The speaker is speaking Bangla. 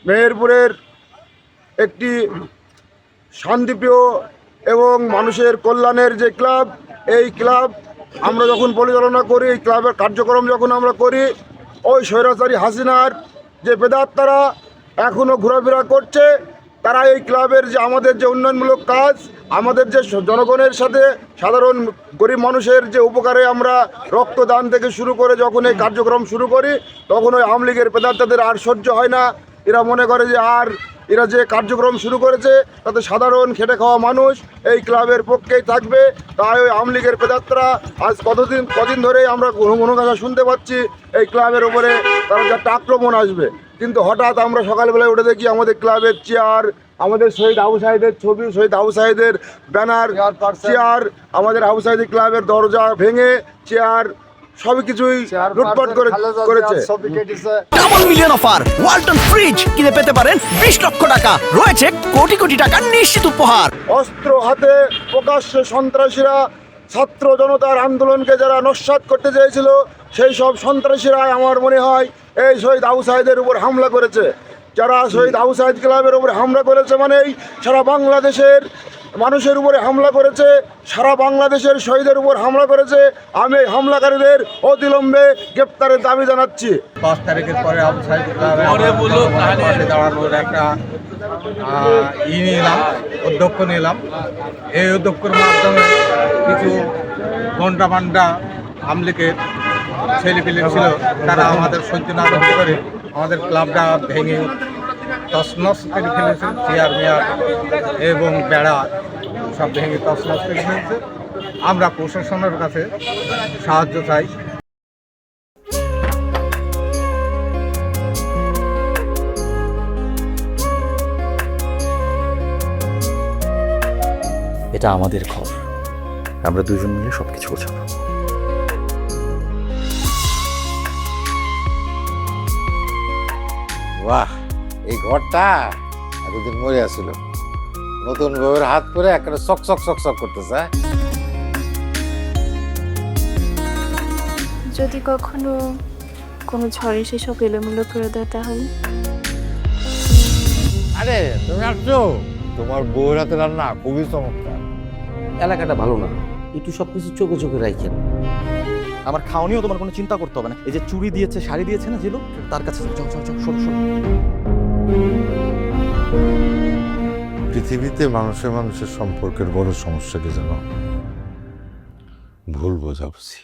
মেহেরপুরের একটি শান্তিপ্রিয় এবং মানুষের কল্যাণের যে ক্লাব, এই ক্লাব আমরা যখন পরিচালনা করি, এই ক্লাবের কার্যক্রম যখন আমরা করি, ওই স্বৈরাচারী হাসিনার যে বেদাত্তারা এখনও ঘোরাফেরা করছে, তারা এই ক্লাবের যে আমাদের যে উন্নয়নমূলক কাজ, আমাদের যে জনগণের সাথে সাধারণ গরিব মানুষের যে উপকারে আমরা রক্তদান থেকে শুরু করে যখন এই কার্যক্রম শুরু করি, তখন ওই আওয়ামী লীগের বেদাত্তাদের আর সহ্য হয় না। এরা মনে করে যে এরা যে কার্যক্রম শুরু করেছে তাতে সাধারণ খেটে খাওয়া মানুষ এই ক্লাবের পক্ষেই থাকবে। তাই ওই আওয়ামী লীগের প্রেতাত্রা আজ কদিন ধরেই আমরা কোনো কথা শুনতে পাচ্ছি এই ক্লাবের উপরে তারা যে একটা আক্রমণ আসবে, কিন্তু হঠাৎ আমরা সকালবেলায় উঠে দেখি আমাদের ক্লাবের চেয়ার, আমাদের শহীদ আবু সাঈদের ছবি, শহীদ আবু সাঈদের ব্যানার, চেয়ার, আমাদের আবু সাঈদ ক্লাবের দরজা ভেঙে চেয়ার সবই কিছুই লুটপাট করেছে। Double million offer Walton fridge কিনে পেতে পারেন 20 লক্ষ টাকা, রয়েছে কোটি কোটি টাকার নিশ্চিত উপহার। অস্ত্র হাতে প্রকাশ্যে সন্ত্রাসীরা ছাত্র জনতার আন্দোলনকে যারা নস্যাৎ করতে চেয়েছিল, সেই সব সন্ত্রাসীরাই আমার মনে হয় এই শহীদ আবু সাঈদের উপর হামলা করেছে। যারা শহীদ আবু সাঈদ ক্লাবের উপরে হামলা করেছে মানেই সারা বাংলাদেশের মানুষের উপরে হামলা করেছে, সারা বাংলাদেশের শহীদের উপর হামলা করেছে। আমি এই হামলাকারীদের অবিলম্বে গ্রেপ্তারের দাবি জানাচ্ছি। 10 তারিখের পরে আবু সাঈদ ক্লাবে দাঁড়ানোর একটা উদ্যোগ নিলাম। এই উদ্যোগের মাধ্যমে কিছু গন্ডা পান্ডা আমলিকের ছেলেপিলে ছিল, তারা আমাদের সহ্য না করতে করে আমাদের ক্লাবটা ভেঙে তছনছ করে ফেলেছে। চেয়ার মেয়ার এবং বেড়া সব ভেঙে তছনছ করে ফেলেছে। আমরা প্রশাসনের কাছে সাহায্য চাই। এটা আমাদের ঘর, আমরা দুজন মিলে সবকিছু গোছাবো। বাহ, এই ঘরটা এতদিন মরে আসছিল, নতুন বউয়ের হাত পরে একটা চক চক চক চক করতেছে। যদি কখনো কোনো ঝড়ে সেসব এলোমেলো করে দেয় তাহলে? আরে তুমি আসছো, তোমার বউয়ের হাতে রান্না খুবই চমৎকার। এলাকাটা ভালো না, একটু সবকিছু চোখে চোখে রাখেন। আমার খাওয়ানিও তোমার কোনো চিন্তা করতে হবে না। এই যে চুড়ি দিয়েছে, শাড়ি দিয়েছে না জিলু, তার কাছে সরো। পৃথিবীতে মানুষের মানুষের সম্পর্কের বড় সমস্যা কি জানো? ভুল বোঝাবুঝি।